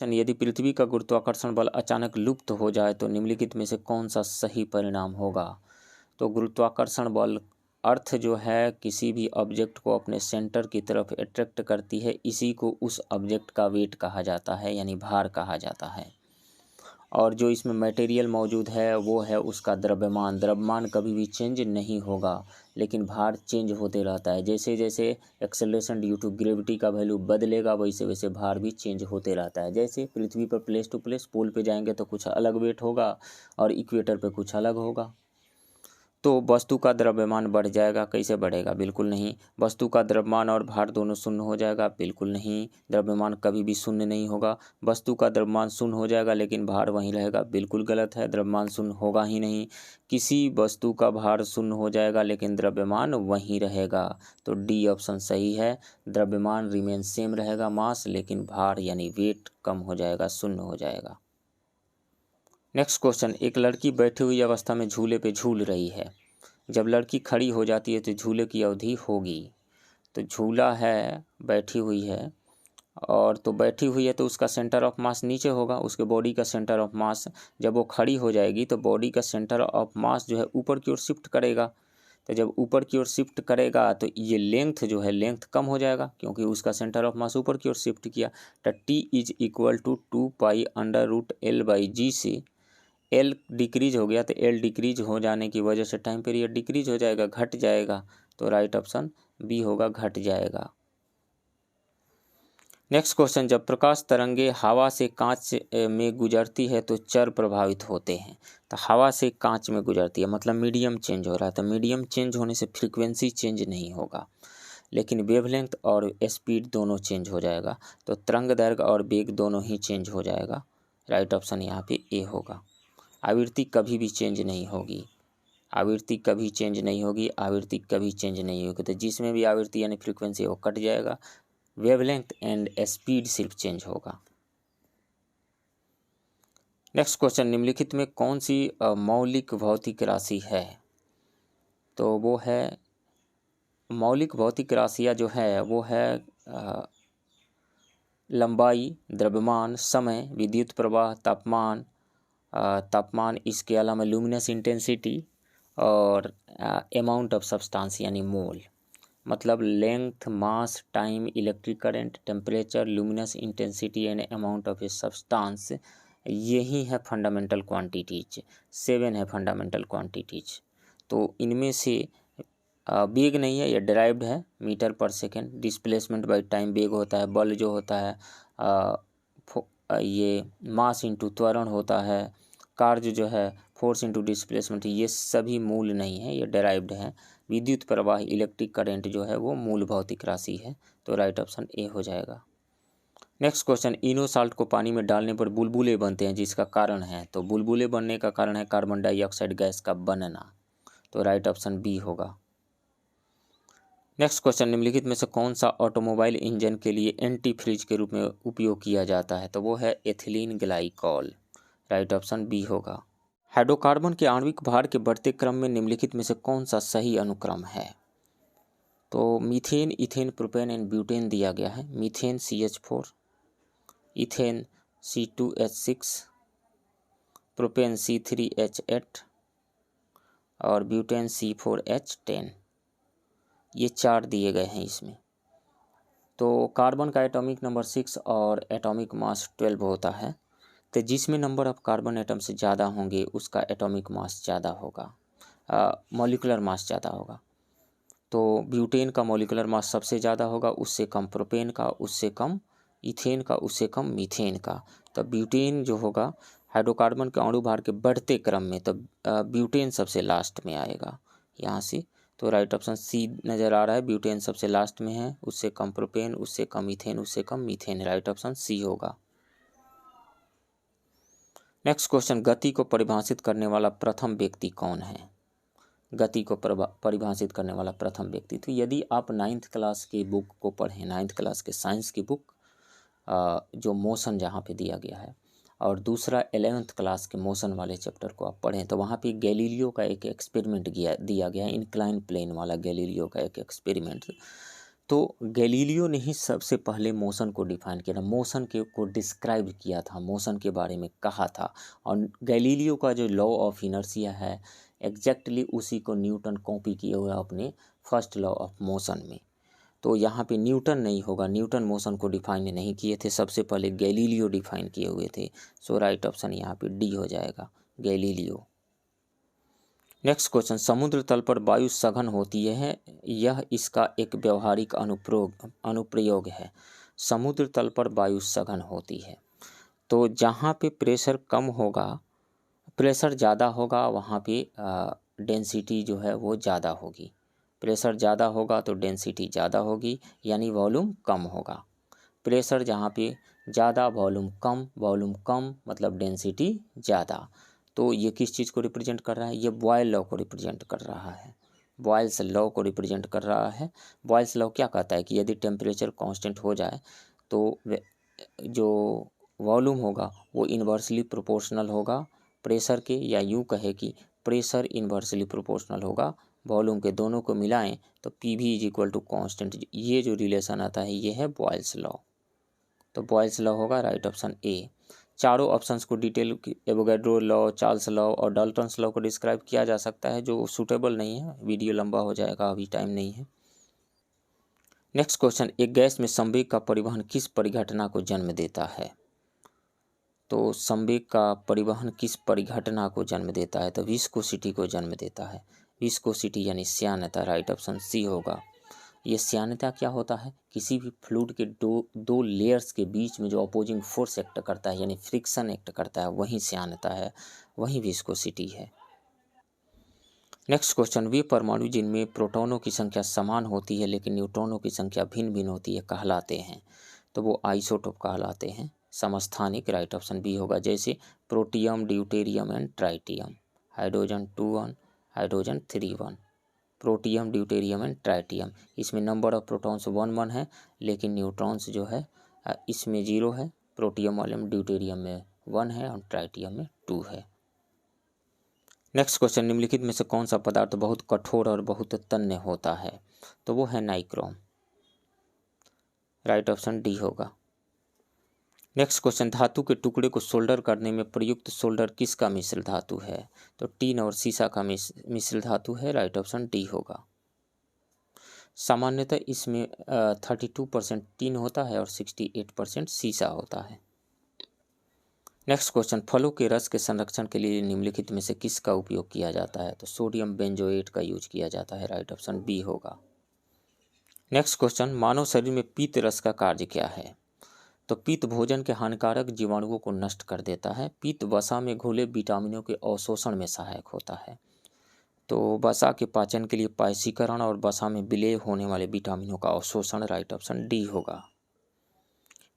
यदि पृथ्वी का गुरुत्वाकर्षण बल अचानक लुप्त हो जाए तो निम्नलिखित में से कौन सा सही परिणाम होगा। तो गुरुत्वाकर्षण बल अर्थ जो है किसी भी ऑब्जेक्ट को अपने सेंटर की तरफ अट्रैक्ट करती है, इसी को उस ऑब्जेक्ट का वेट कहा जाता है, यानी भार कहा जाता है। और जो इसमें मटेरियल मौजूद है वो है उसका द्रव्यमान। द्रव्यमान कभी भी चेंज नहीं होगा, लेकिन भार चेंज होते रहता है। जैसे जैसे एक्सेलरेशन ड्यू टू ग्रेविटी का वैल्यू बदलेगा वैसे वैसे भार भी चेंज होते रहता है। जैसे पृथ्वी पर प्लेस टू प्लेस पोल पे जाएंगे तो कुछ अलग वेट होगा और इक्वेटर पे कुछ अलग होगा। तो वस्तु का द्रव्यमान बढ़ जाएगा, कैसे बढ़ेगा? बिल्कुल नहीं। वस्तु का द्रव्यमान और भार दोनों शून्य हो जाएगा, बिल्कुल नहीं। द्रव्यमान कभी भी शून्य नहीं होगा। वस्तु का द्रव्यमान शून्य हो जाएगा लेकिन भार वहीं रहेगा, बिल्कुल गलत है। द्रव्यमान शून्य होगा ही नहीं। किसी वस्तु का भार शून्य हो जाएगा लेकिन द्रव्यमान वहीं रहेगा। तो डी ऑप्शन सही है। द्रव्यमान रिमेन सेम रहेगा मास, लेकिन भार यानी वेट कम हो जाएगा, शून्य हो जाएगा। नेक्स्ट क्वेश्चन, एक लड़की बैठी हुई अवस्था में झूले पे झूल रही है। जब लड़की खड़ी हो जाती है तो झूले की अवधि होगी। तो झूला है, बैठी हुई है, और तो बैठी हुई है तो उसका सेंटर ऑफ मास नीचे होगा, उसके बॉडी का सेंटर ऑफ मास। जब वो खड़ी हो जाएगी तो बॉडी का सेंटर ऑफ मास जो है ऊपर की ओर शिफ्ट करेगा। तो जब ऊपर की ओर शिफ्ट करेगा तो ये लेंथ जो है, लेंथ कम हो जाएगा क्योंकि उसका सेंटर ऑफ मास ऊपर की ओर शिफ्ट किया। तो T is equal to 2π√L/g से एल डिक्रीज हो गया, तो एल डिक्रीज हो जाने की वजह से टाइम पीरियड डिक्रीज हो जाएगा, घट जाएगा। तो राइट ऑप्शन बी होगा, घट जाएगा। नेक्स्ट क्वेश्चन, जब प्रकाश तरंगे हवा से कांच में गुजरती है तो चर प्रभावित होते हैं। तो हवा से कांच में गुजरती है मतलब मीडियम चेंज हो रहा है। तो मीडियम चेंज होने से फ्रीक्वेंसी चेंज नहीं होगा, लेकिन वेवलेंथ और स्पीड दोनों चेंज हो जाएगा। तो तरंग दैर्घ्य और वेग दोनों ही चेंज हो जाएगा। राइट ऑप्शन यहाँ पे ए होगा। आवृत्ति कभी भी चेंज नहीं होगी, आवृत्ति कभी चेंज नहीं होगी, आवृत्ति कभी चेंज नहीं होगी। तो जिसमें भी आवृत्ति यानी फ्रीक्वेंसी वो कट जाएगा। वेवलेंथ एंड स्पीड सिर्फ चेंज होगा। नेक्स्ट क्वेश्चन, निम्नलिखित में कौन सी मौलिक भौतिक राशि है? तो वो है, मौलिक भौतिक राशियाँ जो है वो है लंबाई, द्रव्यमान, समय, विद्युत प्रवाह, तापमान, इसके अलावा लुमिनस इंटेंसिटी और अमाउंट ऑफ सब्सटेंस यानी मोल। मतलब length, mass, time, electric current, temperature, luminous intensity and amount of a substance, यही है फंडामेंटल क्वांटिटीज। 7 है फंडामेंटल क्वांटिटीज। तो इनमें से वेग नहीं है, ये डिराइव्ड है, मीटर पर सेकेंड। डिस्प्लेसमेंट बाय टाइम वेग होता है। बल जो होता है ये मास इंटू त्वरण होता है। कार्य जो है फोर्स इंटू डिस्प्लेसमेंट, ये सभी मूल नहीं है, ये डिराइव्ड है। विद्युत प्रवाह, इलेक्ट्रिक करंट जो है वो मूल भौतिक राशि है। तो राइट ऑप्शन ए हो जाएगा। नेक्स्ट क्वेश्चन, इनो साल्ट को पानी में डालने पर बुलबुले बनते हैं, जिसका कारण है? तो बुलबुले बनने का कारण है कार्बन डाइऑक्साइड गैस का बनना। तो राइट ऑप्शन बी होगा। नेक्स्ट क्वेश्चन, निम्नलिखित में से कौन सा ऑटोमोबाइल इंजन के लिए एंटी फ्रीज के रूप में उपयोग किया जाता है? तो वो है ethylene glycol. Right option B होगा। हाइड्रोकार्बन के आणविक भार के बढ़ते क्रम में निम्नलिखित में से कौन सा सही अनुक्रम है? तो methane, ethane, propane and butane दिया गया है। Methane CH4, ethane C2H6, propane C3H8 और ब्यूटेन C4H10, ये 4 दिए गए हैं इसमें। तो कार्बन का एटॉमिक नंबर 6 और एटॉमिक मास 12 होता है। तो जिसमें नंबर ऑफ कार्बन एटम से ज़्यादा होंगे उसका एटॉमिक मास ज़्यादा होगा, मॉलिकुलर मास ज़्यादा होगा। तो ब्यूटेन का मॉलिकुलर मास सबसे ज़्यादा होगा, उससे कम प्रोपेन का, उससे कम इथेन का, उससे कम मीथेन का। तो ब्यूटेन जो होगा हाइड्रोकार्बन के अणु भार के बढ़ते क्रम में, तो ब्यूटेन सबसे लास्ट में आएगा यहाँ से। तो राइट ऑप्शन सी नज़र आ रहा है, ब्यूटेन सबसे लास्ट में है, उससे कम प्रोपेन, उससे कम इथेन, उससे कम मीथेन। राइट ऑप्शन सी होगा। नेक्स्ट क्वेश्चन, गति को परिभाषित करने वाला प्रथम व्यक्ति कौन है? गति को परिभाषित करने वाला प्रथम व्यक्ति, तो यदि आप 9th क्लास की बुक को पढ़ें, 9th क्लास के साइंस की बुक, जो मोशन जहाँ पे दिया गया है, और दूसरा 11th क्लास के मोशन वाले चैप्टर को आप पढ़ें, तो वहाँ पे गैलीलियो का एक एक्सपेरिमेंट दिया गया है, इंक्लाइन प्लेन वाला गैलीलियो का एक एक्सपेरिमेंट। तो गैलीलियो ने ही सबसे पहले मोशन को डिफाइन किया था, मोशन के को डिस्क्राइब किया था, मोशन के बारे में कहा था। और गैलीलियो का जो लॉ ऑफ इनर्शिया है एग्जैक्टली उसी को न्यूटन कॉपी किए हुए अपने फर्स्ट लॉ ऑफ मोशन में। तो यहाँ पे न्यूटन नहीं होगा, न्यूटन मोशन को डिफाइन नहीं किए थे, सबसे पहले गैलीलियो डिफाइन किए हुए थे। सो राइट ऑप्शन यहाँ पे डी हो जाएगा, गैलीलियो। नेक्स्ट क्वेश्चन, समुद्र तल पर वायु सघन होती है, यह इसका एक व्यवहारिक अनुप्रयोग है। समुद्र तल पर वायु सघन होती है, तो जहाँ पे प्रेशर कम होगा, प्रेशर ज़्यादा होगा, वहाँ पे डेंसिटी जो है वो ज़्यादा होगी। प्रेशर ज़्यादा होगा तो डेंसिटी ज़्यादा होगी, यानी वॉल्यूम कम होगा। प्रेशर जहाँ पे ज़्यादा, वॉल्यूम कम मतलब डेंसिटी ज़्यादा। तो ये किस चीज़ को रिप्रेजेंट कर रहा है? ये बॉयल लॉ को रिप्रेजेंट कर रहा है, बॉयल्स लॉ को रिप्रेजेंट कर रहा है। बॉयल्स लॉ क्या कहता है कि यदि टेम्परेचर कांस्टेंट हो जाए तो जो वॉल्यूम होगा वो इन्वर्सली प्रोपोर्शनल होगा प्रेशर के, या यूँ कहे कि प्रेशर इन्वर्सली प्रोपोर्शनल होगा वॉल्यूम के। दोनों को मिलाएं तो P V is equal to constant, ये जो रिलेशन आता है ये है बॉयल्स लॉ। तो बॉयल्स लॉ होगा राइट ऑप्शन ए। चारों ऑप्शंस को detail Avogadro law, Charles law और डाल्टन्स लॉ को डिस्क्राइब किया जा सकता है, जो सूटेबल नहीं है, वीडियो लंबा हो जाएगा, अभी टाइम नहीं है। नेक्स्ट क्वेश्चन, एक गैस में संवेग का परिवहन किस परिघटना को जन्म देता है? तो संवेग का परिवहन किस परिघटना को जन्म देता है? तो विस्कोसिटी को जन्म देता है, विस्कोसिटी यानी श्यानता, राइट ऑप्शन सी होगा। ये श्यानता क्या होता है? किसी भी फ्लूइड के दो लेयर्स के बीच में जो अपोजिंग फोर्स एक्ट करता है, यानी फ्रिक्शन एक्ट करता है, वही श्यानता है, वही विस्कोसिटी है। नेक्स्ट क्वेश्चन, वे परमाणु जिनमें प्रोटॉनों की संख्या समान होती है लेकिन न्यूट्रॉनों की संख्या भिन्न भिन्न होती है कहलाते हैं? तो वो आइसोटोप कहलाते हैं, समस्थानिक, राइट ऑप्शन बी होगा। जैसे protium, deuterium and tritium, hydrogen 2 1, hydrogen 3 1, protium, deuterium and tritium. इसमें नंबर ऑफ प्रोटॉन्स 1 1 है, लेकिन न्यूट्रॉन्स जो है इसमें 0 है। प्रोटियम वाले में, ड्यूटेरियम में 1 है और ट्राइटियम में 2 है। नेक्स्ट क्वेश्चन, निम्नलिखित में से कौन सा पदार्थ बहुत कठोर और बहुत तन्य होता है? तो वो है नाइक्रोम, राइट ऑप्शन डी होगा। नेक्स्ट क्वेश्चन, धातु के टुकड़े को सोल्डर करने में प्रयुक्त सोल्डर किसका मिश्र धातु है? तो टीन और सीसा का मिश्र धातु है, राइट ऑप्शन डी होगा। सामान्यतः इसमें 32% टीन होता है और 68% सीसा होता है। नेक्स्ट क्वेश्चन, फलों के रस के संरक्षण के लिए निम्नलिखित में से किसका उपयोग किया जाता है? तो सोडियम बेंजोएट का यूज किया जाता है, राइट ऑप्शन बी होगा। नेक्स्ट क्वेश्चन, मानव शरीर में पीत रस का कार्य क्या है? तो पीत भोजन के हानिकारक जीवाणुओं को नष्ट कर देता है। पीत वसा में घुले विटामिनों के अवशोषण में सहायक होता है। तो वसा के पाचन के लिए पायसीकरण और वसा में विलय होने वाले विटामिनों का अवशोषण, राइट ऑप्शन डी होगा।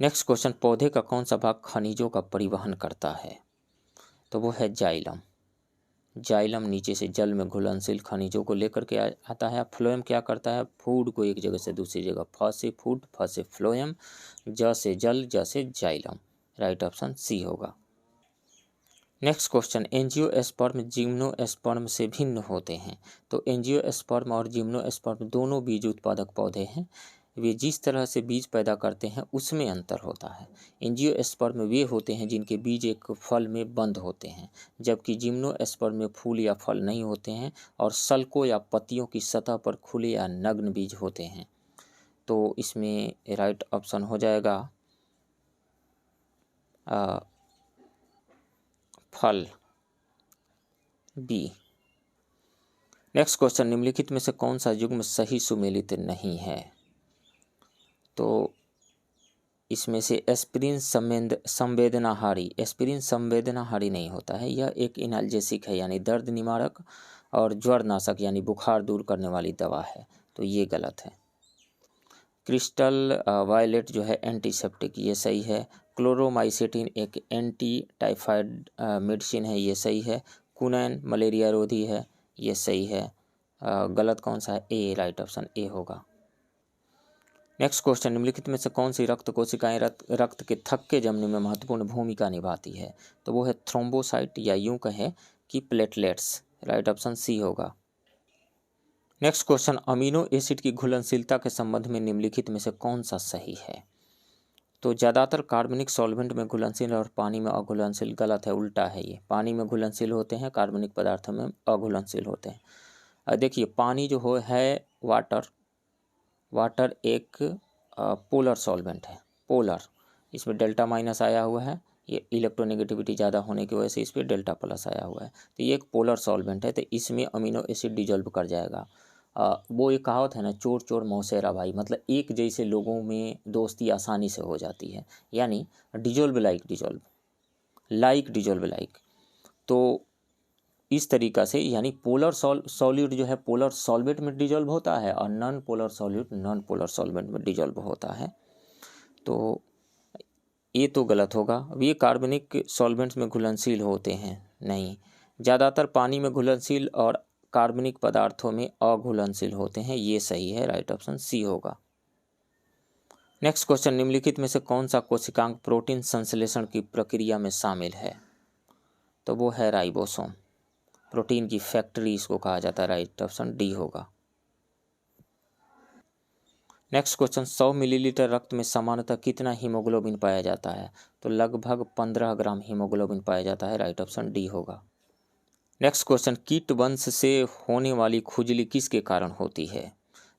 नेक्स्ट क्वेश्चन, पौधे का कौन सा भाग खनिजों का परिवहन करता है? तो वो है जाइलम। जाइलम नीचे से जल में घुलनशील खनिजों को लेकर के आता है। फ्लोएम क्या करता है? फूड को एक जगह से दूसरी जगह, फ से फूड, फ से फ्लोएम, ज से जल, ज से जाइलम, राइट ऑप्शन सी होगा। नेक्स्ट क्वेश्चन, एंजियोस्पर्म जिम्नोस्पर्म से भिन्न होते हैं। तो एंजियोस्पर्म और जिम्नोस्पर्म दोनों बीज उत्पादक पौधे हैं। वे जिस तरह से बीज पैदा करते हैं उसमें अंतर होता है। एंजियोस्पर्म वे होते हैं जिनके बीज एक फल में बंद होते हैं, जबकि जिम्नोस्पर्म में फूल या फल नहीं होते हैं और सल्कों या पत्तियों की सतह पर खुले या नग्न बीज होते हैं। तो इसमें राइट ऑप्शन हो जाएगा फल, बी। नेक्स्ट क्वेश्चन, निम्नलिखित में से कौन सा युग्म सही सुमेलित नहीं है? तो इसमें से एस्पिरिन संवेदनाहारी, एस्पिरिन संवेदनाहारी नहीं होता है। यह एक एनाल्जेसिक है, यानी दर्द निवारक और ज्वरनाशक यानी बुखार दूर करने वाली दवा है, तो ये गलत है। क्रिस्टल वायलेट जो है एंटीसेप्टिक, ये सही है। क्लोरोमाइसेटिन एक एंटी टाइफाइड मेडिसिन है, ये सही है। कुनैन मलेरिया रोधी है, ये सही है। गलत कौन सा है? ए, राइट ऑप्शन ए होगा। नेक्स्ट क्वेश्चन, निम्नलिखित में से कौन सी रक्त कोशिकाएं रक्त के थक्के जमने में महत्वपूर्ण भूमिका निभाती है? तो वो है थ्रोम्बोसाइट, या यूं कहें कि प्लेटलेट्स, राइट ऑप्शन सी होगा। नेक्स्ट क्वेश्चन, अमीनो एसिड की घुलनशीलता के संबंध में निम्नलिखित में से कौन सा सही है? तो ज़्यादातर कार्बनिक सॉल्वेंट में घुलनशील और पानी में अघुलनशील। गलत है, उल्टा है ये। पानी में घुलनशील होते हैं, कार्बनिक पदार्थों में अघुलनशील होते हैं। देखिए पानी जो है वाटर एक पोलर सॉल्वेंट है, पोलर। इसमें डेल्टा माइनस आया हुआ है, ये इलेक्ट्रोनेगेटिविटी ज़्यादा होने की वजह से इस पर डेल्टा प्लस आया हुआ है। तो ये एक पोलर सॉल्वेंट है, तो इसमें अमीनो एसिड डिजोल्व कर जाएगा। वो एक कहावत है ना, चोर चोर मौसेरा भाई, मतलब एक जैसे लोगों में दोस्ती आसानी से हो जाती है, यानी dissolve like dissolve, like dissolve like. तो इस तरीक़ा से, यानी पोलर सॉल्यूट जो है पोलर सॉल्वेंट में डिजोल्व होता है और non polar solute non polar solvent में डिजोल्व होता है। तो ये तो गलत होगा। अब ये कार्बनिक सॉल्वेंट्स में घुलनशील होते हैं, नहीं। ज़्यादातर पानी में घुलनशील और कार्बनिक पदार्थों में अघुलनशील होते हैं, ये सही है, राइट ऑप्शन सी होगा। नेक्स्ट क्वेश्चन, निम्नलिखित में से कौन सा कोशिकांग प्रोटीन संश्लेषण की प्रक्रिया में शामिल है? तो वो है राइबोसोम। प्रोटीन की फैक्ट्री इसको कहा जाता है, राइट ऑप्शन डी होगा। नेक्स्ट क्वेश्चन, 100 मिलीलीटर रक्त में सामान्यतः कितना हीमोग्लोबिन पाया जाता है? तो लगभग 15 ग्राम हीमोग्लोबिन पाया जाता है, राइट ऑप्शन डी होगा। नेक्स्ट क्वेश्चन, कीट वंश से होने वाली खुजली किसके कारण होती है?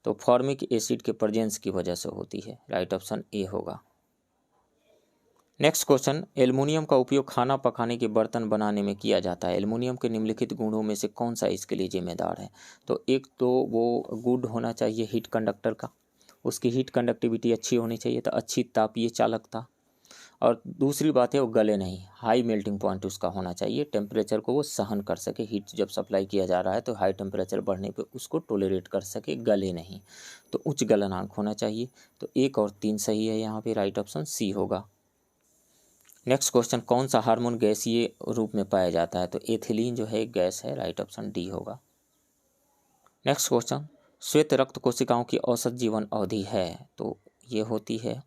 तो फॉर्मिक एसिड के प्रेजेंस की वजह से होती है, राइट ऑप्शन ए होगा। नेक्स्ट क्वेश्चन, एल्युमिनियम का उपयोग खाना पकाने के बर्तन बनाने में किया जाता है। एल्युमिनियम के निम्नलिखित गुणों में से कौन सा इसके लिए जिम्मेदार है? तो एक तो वो गुड होना चाहिए हीट कंडक्टर का, उसकी हीट कंडक्टिविटी अच्छी होनी चाहिए, तो अच्छी तापीय चालकता। और दूसरी बात है वो गले नहीं, हाई मेल्टिंग पॉइंट उसका होना चाहिए, टेम्परेचर को वो सहन कर सके। हीट जब सप्लाई किया जा रहा है तो हाई टेम्परेचर बढ़ने पे उसको टोलरेट कर सके, गले नहीं। तो उच्च गलनांक होना चाहिए। तो 1 और 3 सही है यहाँ पे, राइट ऑप्शन सी होगा। नेक्स्ट क्वेश्चन, कौन सा हार्मोन गैसीय रूप में पाया जाता है? तो एथिलीन जो है एक गैस है, राइट ऑप्शन डी होगा। नेक्स्ट क्वेश्चन, श्वेत रक्त कोशिकाओं की औसत जीवन अवधि है? तो ये होती है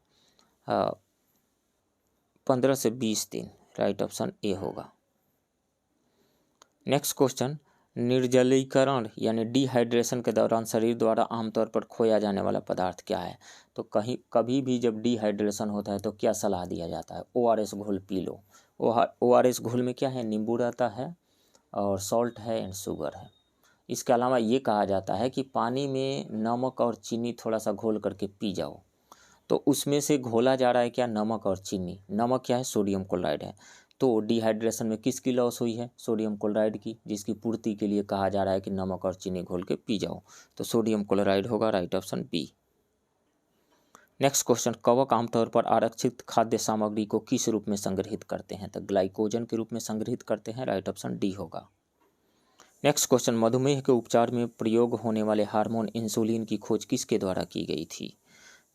15 से 20 दिन, राइट ऑप्शन ए होगा। नेक्स्ट क्वेश्चन, निर्जलीकरण यानी डिहाइड्रेशन के दौरान शरीर द्वारा आमतौर पर खोया जाने वाला पदार्थ क्या है? तो कभी भी जब डिहाइड्रेशन होता है तो क्या सलाह दिया जाता है? ORS घोल पी लो। ORS घोल में क्या है? नींबू रहता है और सॉल्ट है एंड शुगर है। इसके अलावा ये कहा जाता है कि पानी में नमक और चीनी थोड़ा सा घोल करके पी जाओ। तो उसमें से घोला जा रहा है क्या? नमक और चीनी। नमक क्या है? सोडियम क्लोराइड है। तो डिहाइड्रेशन में किसकी लॉस हुई है? सोडियम क्लोराइड की, जिसकी पूर्ति के लिए कहा जा रहा है कि नमक और चीनी घोल के पी जाओ। तो सोडियम क्लोराइड होगा, right option B. Next question, कवक आमतौर पर आरक्षित खाद्य सामग्री को किस रूप में संग्रहित करते हैं? तो ग्लाइकोजन के रूप में संग्रहित करते हैं, राइट ऑप्शन डी होगा। नेक्स्ट क्वेश्चन, मधुमेह के उपचार में प्रयोग होने वाले हार्मोन इंसुलिन की खोज किसके द्वारा की गई थी?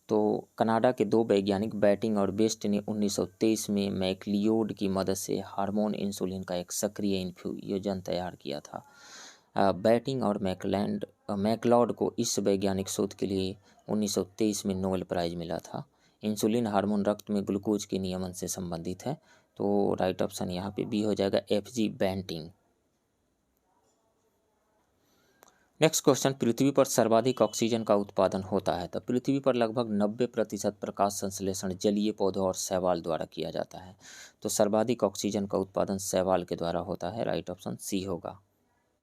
तो कनाडा के 2 वैज्ञानिक बैटिंग और बेस्ट ने 1923 में मैक्लियोड की मदद से हार्मोन इंसुलिन का एक सक्रिय इन्फ्यूजन तैयार किया था। बैटिंग और मैकलॉड को इस वैज्ञानिक शोध के लिए 1923 में नोबेल प्राइज मिला था। इंसुलिन हार्मोन रक्त में ग्लूकोज के नियमन से संबंधित है। तो राइट ऑप्शन यहाँ पे बी हो जाएगा, FG बैटिंग। नेक्स्ट क्वेश्चन, पृथ्वी पर सर्वाधिक ऑक्सीजन का उत्पादन होता है? तो पृथ्वी पर लगभग 90% प्रकाश संश्लेषण जलीय पौधों और शैवाल द्वारा किया जाता है। तो सर्वाधिक ऑक्सीजन का उत्पादन शैवाल के द्वारा होता है, राइट ऑप्शन सी होगा।